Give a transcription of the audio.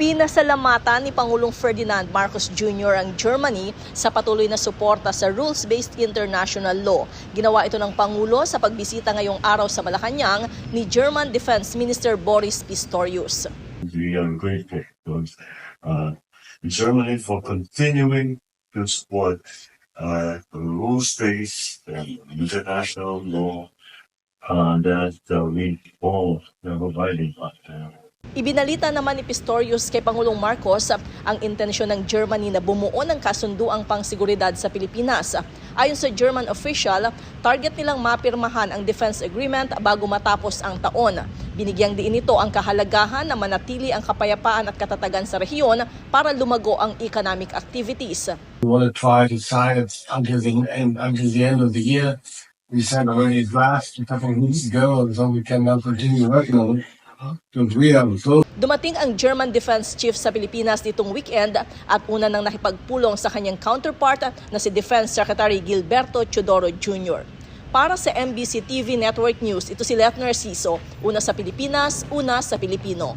Pinasalamatan ni Pangulong Ferdinand Marcos Jr. ang Germany sa patuloy na suporta sa rules-based international law. Ginawa ito ng Pangulo sa pagbisita ngayong araw sa Malacanang ni German Defense Minister Boris Pistorius. We are grateful to Germany for continuing to support the rules-based international law that we all are abiding by. Ibinalita naman ni Pistorius kay Pangulong Marcos ang intensyon ng Germany na bumuo ng kasunduang pangseguridad sa Pilipinas. Ayon sa German official, target nilang mapirmahan ang defense agreement bago matapos ang taon. Binigyang diin nito ang kahalagahan na manatili ang kapayapaan at katatagan sa rehiyon para lumago ang economic activities. We want to try to sign it until the end of the year. We sent already a draft a couple of weeks ago, so we can now continue working on it. Dumating ang German Defense Chief sa Pilipinas nitong weekend at una nang nakipagpulong sa kanyang counterpart na si Defense Secretary Gilberto Teodoro Jr. Para sa MBC TV Network News, ito si Lef Narciso, una sa Pilipinas, una sa Pilipino.